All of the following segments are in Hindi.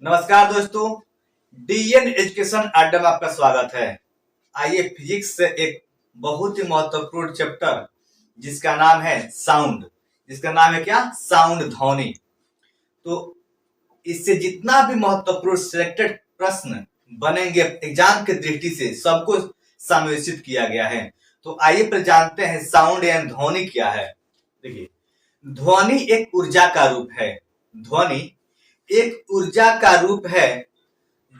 नमस्कार दोस्तों, डीएन एजुकेशन अड्डा में आपका स्वागत है। आइए फिजिक्स से एक बहुत ही महत्वपूर्ण चैप्टर जिसका नाम है साउंड। जिसका नाम है क्या? साउंड, ध्वनि। तो इससे जितना भी महत्वपूर्ण सिलेक्टेड प्रश्न बनेंगे एग्जाम की दृष्टि से सबको समावेशित किया गया है। तो आइए फिर जानते हैं साउंड या ध्वनि क्या है। देखिए, ध्वनि एक ऊर्जा का रूप है। ध्वनि एक ऊर्जा का रूप है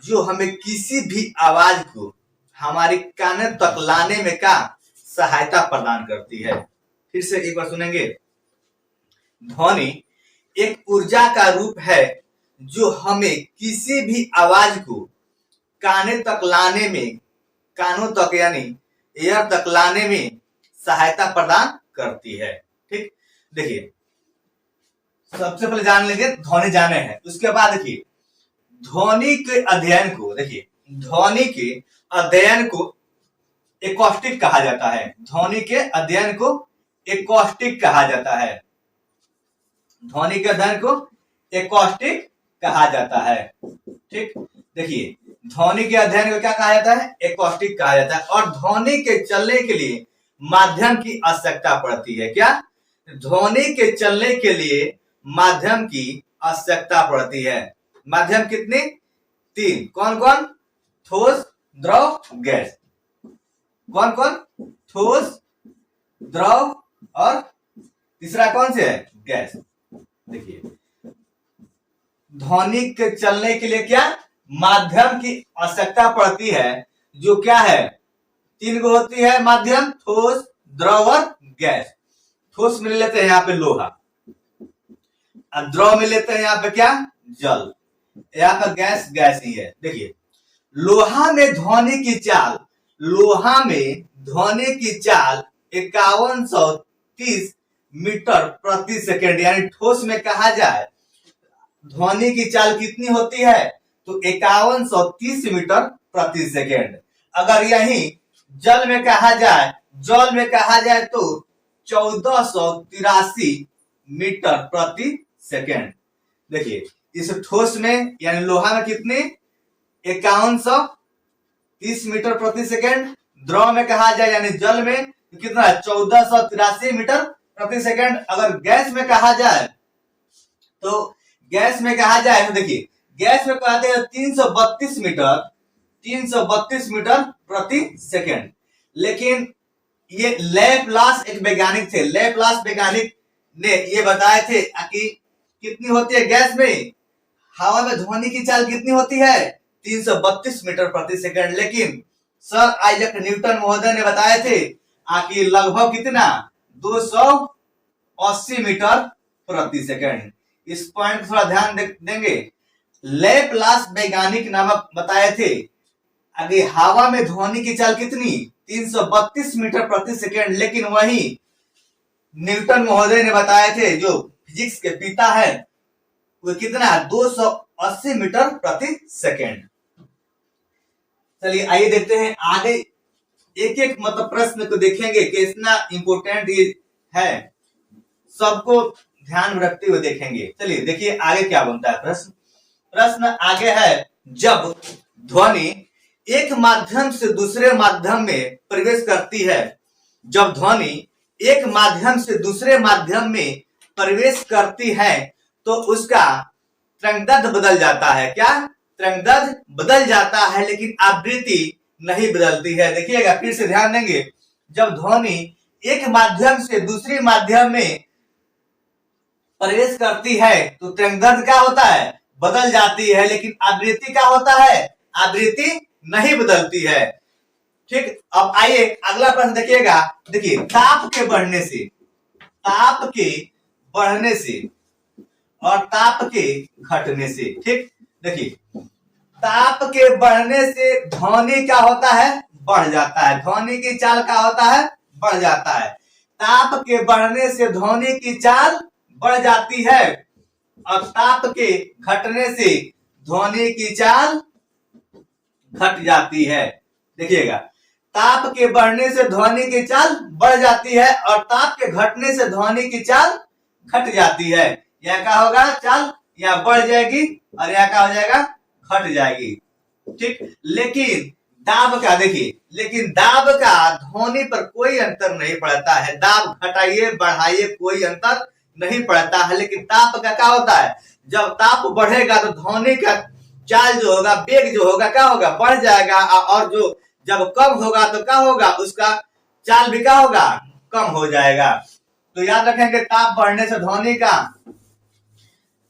जो हमें किसी भी आवाज को हमारे कान तक लाने में का सहायता प्रदान करती है। फिर से एक बार सुनेंगे। ध्वनि एक ऊर्जा का रूप है जो हमें किसी भी आवाज को काने तक लाने में, कानों तक यानी एयर तक लाने में सहायता प्रदान करती है। ठीक, देखिए सबसे पहले जान लेंगे ध्वनि जाने हैं। उसके बाद देखिए ध्वनि के अध्ययन को, देखिए ध्वनि के अध्ययन को एकॉस्टिक कहा जाता है। ध्वनि के अध्ययन को एकॉस्टिक कहा जाता है। ध्वनि के अध्ययन को एकॉस्टिक कहा जाता है। ठीक, देखिए ध्वनि के अध्ययन को क्या कहा जाता है? एकॉस्टिक कहा जाता है। और ध्वनि के चलने के लिए माध्यम की आवश्यकता पड़ती है। क्या? ध्वनि के चलने के लिए माध्यम की आवश्यकता पड़ती है। माध्यम कितने? 3। कौन कौन? ठोस, द्रव, गैस। कौन कौन? ठोस, द्रव और तीसरा कौन से है? गैस। देखिए ध्वनि के चलने के लिए क्या माध्यम की आवश्यकता पड़ती है, जो क्या है 3 गो होती है माध्यम, ठोस, द्रव और गैस। ठोस में लेते हैं यहाँ पे लोहा, द्रव में लेते हैं यहाँ पे क्या? जल। यहाँ पर गैस गैस ही है। देखिए लोहा में ध्वनि की चाल, लोहा में ध्वनि की चाल 5130 मीटर प्रति सेकेंड, यानी ठोस में कहा जाए ध्वनि की चाल कितनी होती है? तो 5130 मीटर प्रति सेकेंड। अगर यही जल में कहा जाए, जल में कहा जाए तो 1483 मीटर प्रति सेकेंड। देखिए इस ठोस में यानी लोहा में कितने? 5130 मीटर प्रति सेकेंड। द्रव में कहा जाए यानी जल में कितना है? 1483 मीटर प्रति सेकेंड। अगर गैस में कहा जाए तो गैस में कहा जाए तो देखिए गैस में कहते हैं 332 मीटर प्रति सेकेंड। लेकिन ये लैपलास एक वैज्ञानिक थे, लैपलास वैज्ञानिक ने ये बताए थे कि कितनी होती है गैस में, हवा में ध्वनि की चाल कितनी होती है? 332 मीटर प्रति सेकंड। लेकिन सर आइजैक न्यूटन महोदय ने बताए थे कि लगभग कितना? 280 मीटर प्रति सेकंड। इस पॉइंट थोड़ा ध्यान देंगे। लैपलास वैज्ञानिक नामक बताए थे अगर हवा में ध्वनि की चाल कितनी? 332 मीटर प्रति सेकंड। लेकिन वही न्यूटन महोदय ने बताए थे, जो फिजिक्स के पिता है, वो कितना है? 280 मीटर प्रति सेकेंड। चलिए आइए देखते हैं आगे एक एक मतलब प्रश्न को देखेंगे कि इतना इंपोर्टेंट ये है, सबको ध्यान में रखते हुए देखेंगे। चलिए देखिए आगे क्या बनता है प्रश्न। प्रश्न आगे है, जब ध्वनि एक माध्यम से दूसरे माध्यम में प्रवेश करती है, जब ध्वनि एक माध्यम से दूसरे माध्यम में प्रवेश करती है तो उसका तरंगदैर्ध्य बदल जाता है। क्या? तरंगदैर्ध्य बदल जाता है, लेकिन आवृत्ति नहीं बदलती है। देखिएगा फिर से ध्यान देंगे, जब ध्वनि एक माध्यम से दूसरे माध्यम में प्रवेश करती है तो तरंगदैर्ध्य क्या होता है? बदल जाती है, लेकिन आवृत्ति क्या होता है? आवृत्ति नहीं बदलती है। ठीक, अब आइए अगला प्रश्न देखिएगा। देखिए ताप के बढ़ने से, ताप के बढ़ने से और ताप के घटने से। ठीक, देखिए ताप के बढ़ने से ध्वनि क्या होता है? बढ़ जाता है। ध्वनि की चाल क्या होता है? बढ़ जाता है। ताप के बढ़ने से ध्वनि की चाल बढ़ जाती है और ताप के घटने से ध्वनि की चाल घट जाती है। देखिएगा ताप के बढ़ने से ध्वनि की चाल बढ़ जाती है और ताप के घटने से ध्वनि की चाल घट जाती है। यह क्या होगा? चाल यहाँ बढ़ जाएगी और यहाँ क्या हो जाएगा, घट जाएगी। ठीक, लेकिन दाब का देखिए, लेकिन दाब का ध्वनि पर कोई अंतर नहीं पड़ता है। दाब घटाइए बढ़ाइए कोई अंतर नहीं पड़ता है, लेकिन ताप का क्या होता है, जब ताप बढ़ेगा तो ध्वनि का चाल जो होगा, वेग जो होगा क्या होगा, बढ़ जाएगा, और जो जब कम होगा तो क्या होगा, उसका चाल भी क्या होगा, कम हो जाएगा। तो याद रखें कि ताप बढ़ने से ध्वनि का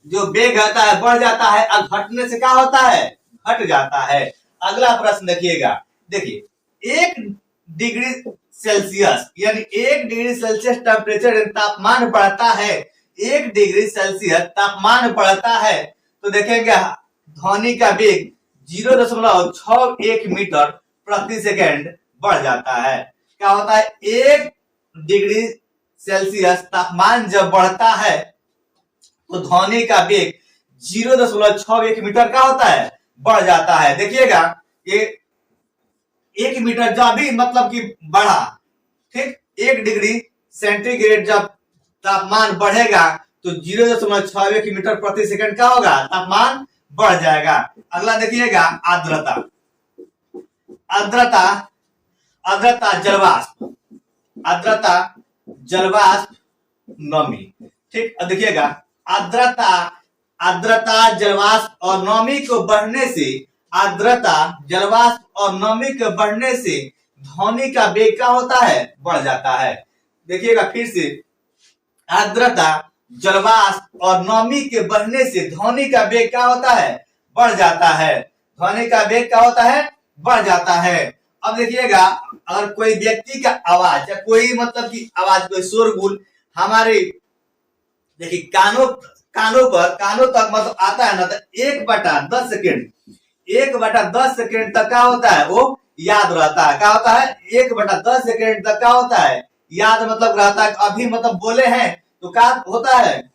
जो वेग होता है बढ़ जाता है, और घटने से क्या होता है, घट जाता है। अगला प्रश्न देखिएगा, देखिए 1 डिग्री सेल्सियस यानी 1 डिग्री सेल्सियस टेम्परेचर तापमान बढ़ता है, 1 डिग्री सेल्सियस तापमान बढ़ता है, तो देखेंगे ध्वनि का वेग 0.61 मीटर प्रति सेकेंड बढ़ जाता है। क्या होता है, 1 डिग्री सेल्सियस तापमान जब बढ़ता है तो ध्वनि का वेग 0.61 मीटर का होता है, बढ़ जाता है। देखिएगा ये 1 मीटर जब भी मतलब कि बढ़ा, ठीक, 1 डिग्री सेंटीग्रेड जब तापमान बढ़ेगा तो 0.61 मीटर प्रति सेकंड का होगा, तापमान बढ़ जाएगा। अगला देखिएगा आर्द्रता, आर्द्रता, आर्द्रता जलवाष्प, आर्द्रता जलवाष्प नमी। ठीक, अब देखिएगा आर्द्रता, आर्द्रता जलवाष्प और नमी को बढ़ने से, आर्द्रता जलवाष्प और नमी के बढ़ने से ध्वनि का वेग क्या होता है, बढ़ जाता है। देखिएगा फिर से, आर्द्रता जलवाष्प और नमी के बढ़ने से ध्वनि का वेग क्या होता है, बढ़ जाता है। ध्वनि का वेग क्या होता है, बढ़ जाता है। अब देखिएगा अगर कोई व्यक्ति का आवाज या कोई मतलब की आवाज, कोई शोरगुल हमारे देखिए कानों तक मतलब आता है ना, तो 1/10 सेकेंड, 1/10 सेकेंड तक क्या होता है, वो याद रहता है। क्या होता है, 1/10 सेकेंड तक क्या होता है, याद मतलब रहता है। अभी मतलब बोले हैं तो क्या होता है,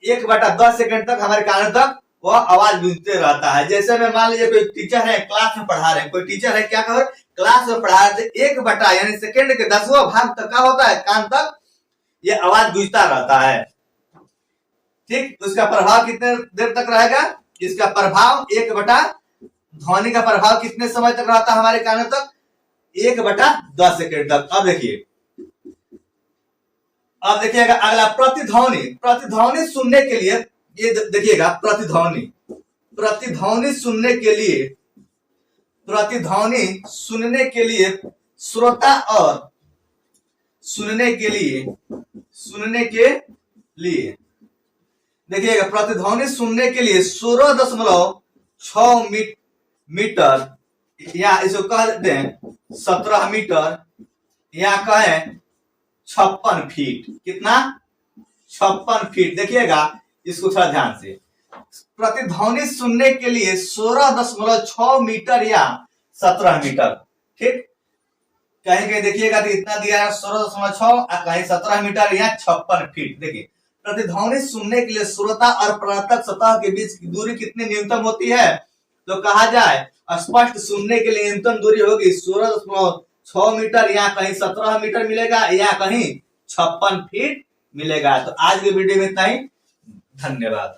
1/10 सेकेंड तक हमारे कानों तक वह आवाज गूंजते रहता है। जैसे में मान लीजिए कोई टीचर है, क्लास में पढ़ा रहे हैं, कोई टीचर है क्या कर क्लास में पढ़ा रहे थे, 1 यानी सेकेंड के 10वां भाग तक क्या होता है, कान तक ये आवाज गूंजता रहता है। ठीक, उसका प्रभाव कितने देर तक रहेगा, इसका प्रभाव 1 ध्वनि का प्रभाव कितने समय तक रहता है हमारे कानों तक, 1/10 सेकेंड तक। अब देखिएगा अगला प्रतिध्वनि, प्रतिध्वनि सुनने के लिए, ये देखिएगा प्रतिध्वनि, प्रतिध्वनि सुनने के लिए, प्रतिध्वनि सुनने के लिए श्रोता और सुनने के लिए देखिएगा प्रतिध्वनि सुनने के लिए 16.6 मीटर, या इसको कह देते हैं 17 मीटर, या कहें 56 फीट। कितना, 56 फीट। देखिएगा इसको थोड़ा ध्यान से, प्रतिध्वनि सुनने के लिए 16.6 मीटर या 17 मीटर। ठीक, कहीं कहीं देखिएगा तो इतना दिया है 16.6, कहीं 17 मीटर या 56 फीट। देखिए प्रतिध्वनि सुनने के लिए श्रोता और परावर्तक सतह के बीच की दूरी कितनी न्यूनतम होती है, तो कहा जाए स्पष्ट सुनने के लिए न्यूनतम दूरी होगी 16.6 मीटर, या कहीं 17 मीटर मिलेगा, या कहीं 56 फीट मिलेगा। तो आज के वीडियो में इतना ही, धन्यवाद।